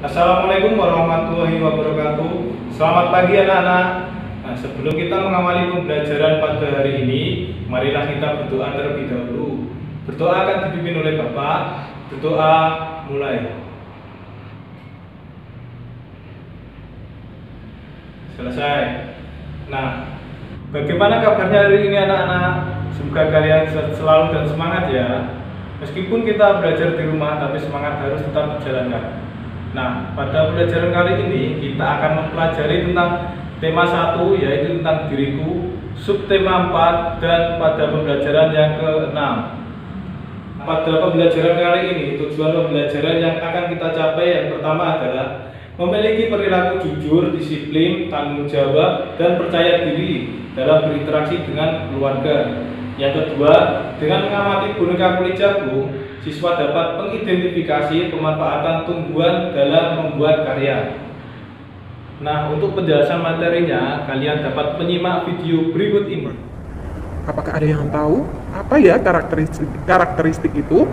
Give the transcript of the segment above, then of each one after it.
Assalamualaikum warahmatullahi wabarakatuh. Selamat pagi anak-anak. Nah, sebelum kita mengawali pembelajaran pada hari ini, marilah kita berdoa terlebih dahulu. Berdoa akan dipimpin oleh Bapak. Berdoa mulai. Selesai. Nah, bagaimana kabarnya hari ini anak-anak? Semoga kalian selalu dan semangat ya. Meskipun kita belajar di rumah, tapi semangat harus tetap dijalankan. Nah, pada pembelajaran kali ini kita akan mempelajari tentang tema 1, yaitu tentang diriku, subtema 4, dan pada pembelajaran yang ke-6. Pada pembelajaran kali ini, tujuan pembelajaran yang akan kita capai yang pertama adalah memiliki perilaku jujur, disiplin, tanggung jawab, dan percaya diri dalam berinteraksi dengan keluarga. Yang kedua, dengan mengamati boneka kulit jagung, siswa dapat mengidentifikasi pemanfaatan tumbuhan dalam membuat karya. Nah, untuk penjelasan materinya, kalian dapat menyimak video berikut ini. Apakah ada yang tahu apa ya karakteristik itu?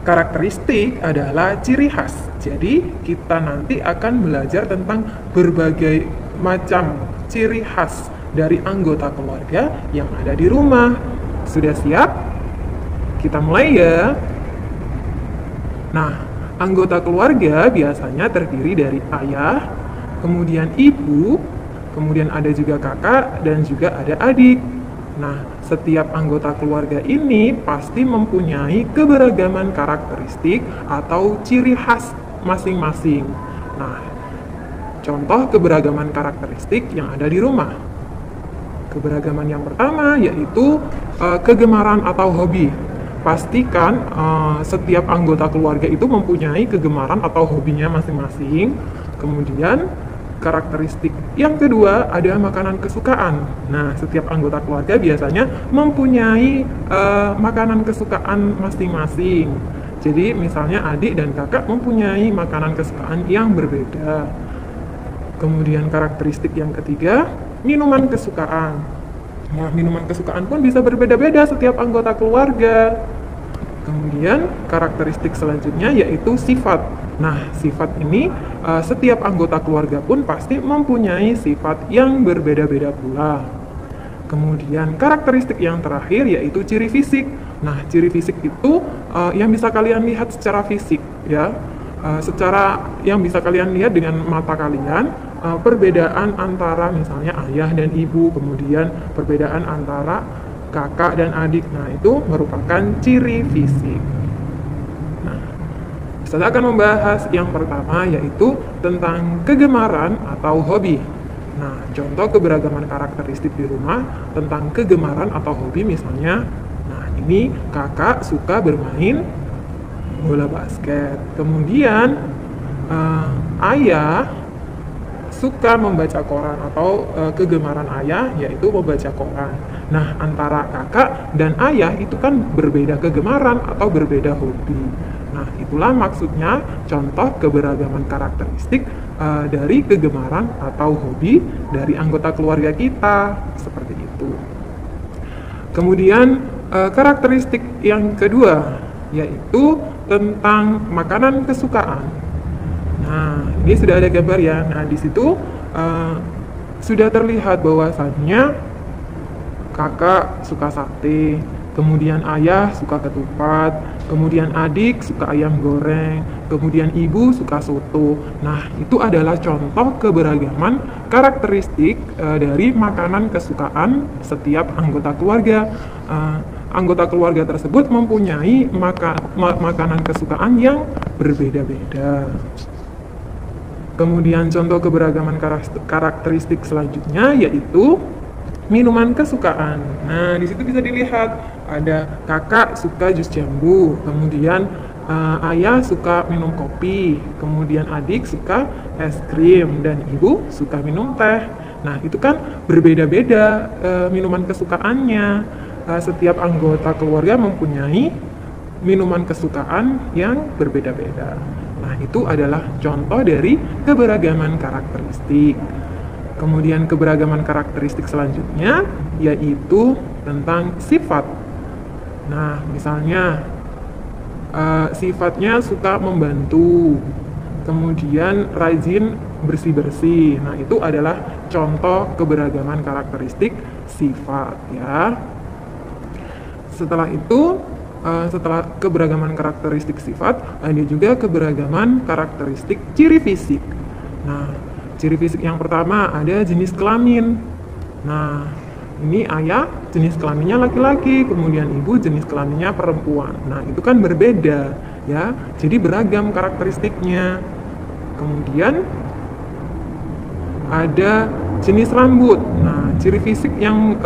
Karakteristik adalah ciri khas. Jadi, kita nanti akan belajar tentang berbagai macam ciri khas dari anggota keluarga yang ada di rumah. Sudah siap? Kita mulai ya. Nah, anggota keluarga biasanya terdiri dari ayah, kemudian ibu, kemudian ada juga kakak, dan juga ada adik. Nah, setiap anggota keluarga ini pasti mempunyai keberagaman karakteristik atau ciri khas masing-masing. Nah, contoh keberagaman karakteristik yang ada di rumah. Keberagaman yang pertama yaitu kegemaran atau hobi. Pastikan setiap anggota keluarga itu mempunyai kegemaran atau hobinya masing-masing. Kemudian karakteristik yang kedua ada makanan kesukaan. Nah, setiap anggota keluarga biasanya mempunyai makanan kesukaan masing-masing. Jadi misalnya adik dan kakak mempunyai makanan kesukaan yang berbeda. Kemudian karakteristik yang ketiga, minuman kesukaan. Nah, minuman kesukaan pun bisa berbeda-beda setiap anggota keluarga. Kemudian karakteristik selanjutnya yaitu sifat. Nah, sifat ini setiap anggota keluarga pun pasti mempunyai sifat yang berbeda-beda pula. Kemudian karakteristik yang terakhir yaitu ciri fisik. Nah, ciri fisik itu yang bisa kalian lihat secara fisik ya. Secara yang bisa kalian lihat dengan mata kalian, perbedaan antara misalnya ayah dan ibu, kemudian perbedaan antara kakak dan adik. Nah, itu merupakan ciri fisik. Nah, saya akan membahas yang pertama yaitu tentang kegemaran atau hobi. Nah, contoh keberagaman karakteristik di rumah tentang kegemaran atau hobi misalnya, nah ini kakak suka bermain bola basket. Kemudian ayah suka membaca koran atau kegemaran ayah yaitu membaca koran. Nah, antara kakak dan ayah itu kan berbeda kegemaran atau berbeda hobi. Nah, itulah maksudnya contoh keberagaman karakteristik dari kegemaran atau hobi dari anggota keluarga kita, seperti itu. Kemudian karakteristik yang kedua yaitu tentang makanan kesukaan. Nah, ini sudah ada gambar ya. Nah, di situ sudah terlihat bahwasannya kakak suka sate, kemudian ayah suka ketupat, kemudian adik suka ayam goreng, kemudian ibu suka soto. Nah, itu adalah contoh keberagaman karakteristik dari makanan kesukaan setiap anggota keluarga. Anggota keluarga tersebut mempunyai makanan kesukaan yang berbeda-beda. Kemudian contoh keberagaman karakteristik selanjutnya yaitu minuman kesukaan. Nah, di situ bisa dilihat ada kakak suka jus jambu, kemudian ayah suka minum kopi, kemudian adik suka es krim, dan ibu suka minum teh. Nah, itu kan berbeda-beda minuman kesukaannya. Setiap anggota keluarga mempunyai minuman kesukaan yang berbeda-beda. Nah, itu adalah contoh dari keberagaman karakteristik. Kemudian keberagaman karakteristik selanjutnya yaitu tentang sifat. Nah, misalnya sifatnya suka membantu, kemudian rajin bersih-bersih. Nah, itu adalah contoh keberagaman karakteristik sifat ya. Setelah itu, setelah keberagaman karakteristik sifat, ada juga keberagaman karakteristik ciri fisik. Nah, ciri fisik yang pertama ada jenis kelamin. Nah, ini ayah jenis kelaminnya laki-laki, kemudian ibu jenis kelaminnya perempuan. Nah, itu kan berbeda ya. Jadi beragam karakteristiknya. Kemudian ada jenis rambut. Nah, ciri fisik yang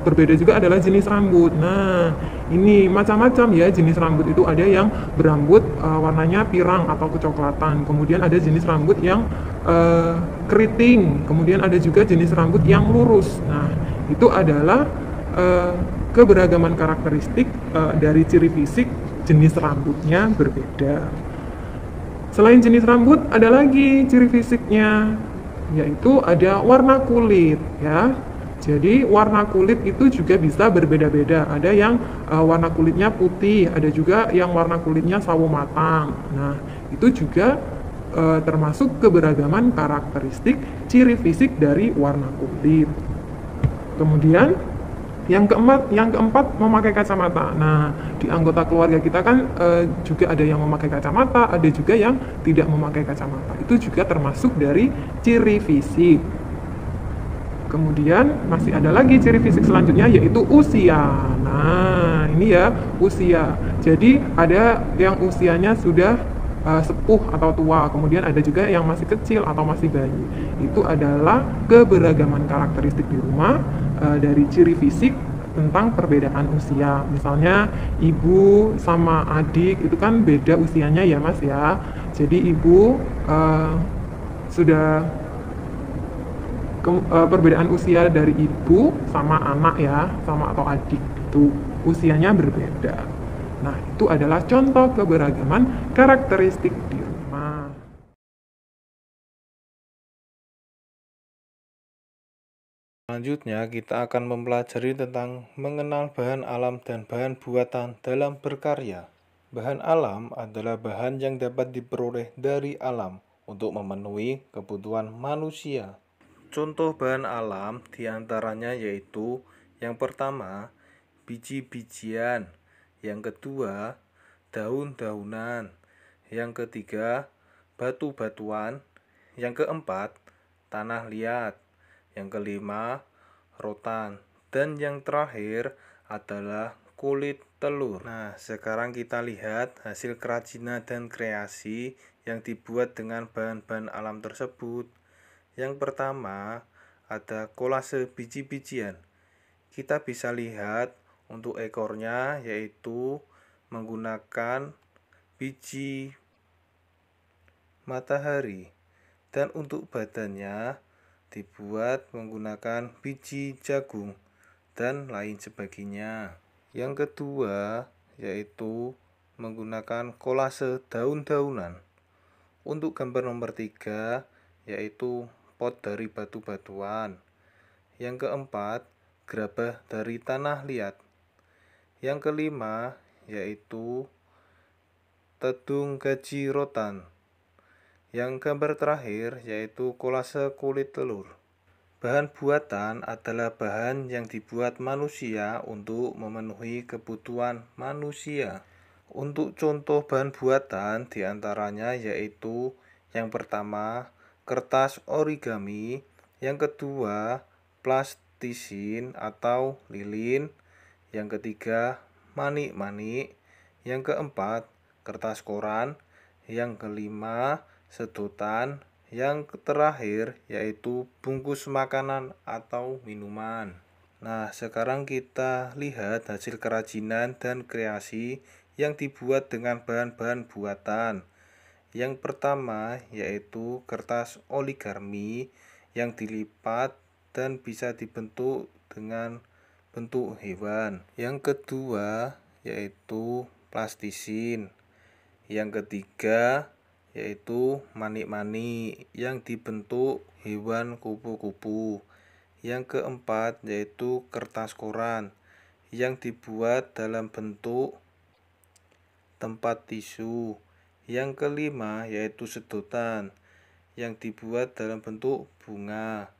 berbeda juga adalah jenis rambut. Nah, ini macam-macam ya jenis rambut itu. Ada yang berambut warnanya pirang atau kecoklatan. Kemudian ada jenis rambut yang keriting. Kemudian ada juga jenis rambut yang lurus. Nah, itu adalah keberagaman karakteristik dari ciri fisik jenis rambutnya berbeda. Selain jenis rambut, ada lagi ciri fisiknya, yaitu ada warna kulit ya. Jadi warna kulit itu juga bisa berbeda-beda. Ada yang warna kulitnya putih, ada juga yang warna kulitnya sawo matang. Nah, itu juga termasuk keberagaman karakteristik ciri fisik dari warna kulit. Kemudian yang keempat memakai kacamata. Nah, di anggota keluarga kita kan juga ada yang memakai kacamata, ada juga yang tidak memakai kacamata. Itu juga termasuk dari ciri fisik. Kemudian masih ada lagi ciri fisik selanjutnya, yaitu usia. Nah, ini ya usia. Jadi ada yang usianya sudah sepuh atau tua, kemudian ada juga yang masih kecil atau masih bayi. Itu adalah keberagaman karakteristik di rumah dari ciri fisik tentang perbedaan usia. Misalnya ibu sama adik itu kan beda usianya ya Mas ya. Jadi ibu sudah perbedaan usia dari ibu sama anak ya, sama atau adik itu usianya berbeda. Nah, itu adalah contoh keberagaman karakteristik di rumah. Selanjutnya, kita akan mempelajari tentang mengenal bahan alam dan bahan buatan dalam berkarya. Bahan alam adalah bahan yang dapat diperoleh dari alam untuk memenuhi kebutuhan manusia. Contoh bahan alam diantaranya yaitu yang pertama, biji-bijian, yang kedua, daun-daunan, yang ketiga, batu-batuan, yang keempat, tanah liat, yang kelima, rotan, dan yang terakhir adalah kulit telur. Nah, sekarang kita lihat hasil kerajinan dan kreasi yang dibuat dengan bahan-bahan alam tersebut. Yang pertama, ada kolase biji-bijian. Kita bisa lihat untuk ekornya yaitu menggunakan biji matahari, dan untuk badannya dibuat menggunakan biji jagung dan lain sebagainya. Yang kedua yaitu menggunakan kolase daun-daunan. Untuk gambar nomor 3 yaitu pot dari batu-batuan. Yang keempat, gerabah dari tanah liat. Yang kelima yaitu tedung gaji rotan. Yang gambar terakhir yaitu kolase kulit telur. Bahan buatan adalah bahan yang dibuat manusia untuk memenuhi kebutuhan manusia. Untuk contoh bahan buatan diantaranya yaitu yang pertama, kertas origami, yang kedua, plastisin atau lilin, yang ketiga, manik-manik, yang keempat, kertas koran, yang kelima, sedotan, yang terakhir yaitu bungkus makanan atau minuman. Nah, sekarang kita lihat hasil kerajinan dan kreasi yang dibuat dengan bahan-bahan buatan. Yang pertama yaitu kertas origami yang dilipat dan bisa dibentuk dengan bentuk hewan. Yang kedua yaitu plastisin. Yang ketiga yaitu manik-manik yang dibentuk hewan kupu-kupu. Yang keempat yaitu kertas koran yang dibuat dalam bentuk tempat tisu. Yang kelima yaitu sedotan yang dibuat dalam bentuk bunga.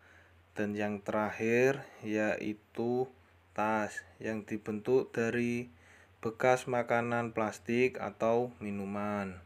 Dan yang terakhir yaitu tas yang dibentuk dari bekas makanan plastik atau minuman.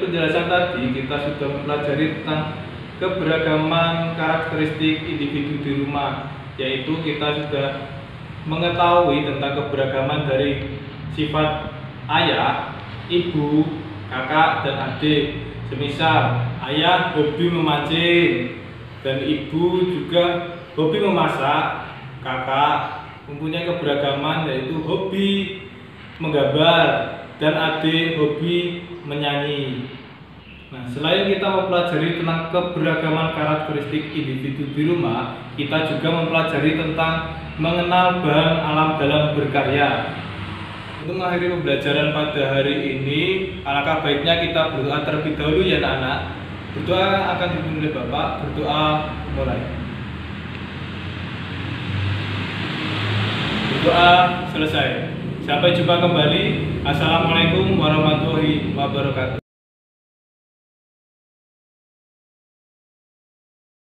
Penjelasan tadi kita sudah mempelajari tentang keberagaman karakteristik individu di rumah, yaitu kita sudah mengetahui tentang keberagaman dari sifat ayah, ibu, kakak, dan adik. Semisal ayah hobi memancing dan ibu juga hobi memasak, kakak mempunyai keberagaman yaitu hobi menggambar dan adik hobi menyanyi. Nah, selain kita mempelajari tentang keberagaman karakteristik individu di rumah, kita juga mempelajari tentang mengenal bahan alam dalam berkarya. Untuk mengakhiri pembelajaran pada hari ini, alangkah baiknya kita berdoa terlebih dahulu ya anak-anak. Berdoa akan dipimpin oleh Bapak. Berdoa mulai. Berdoa selesai. Sampai jumpa kembali. Assalamualaikum warahmatullahi wabarakatuh.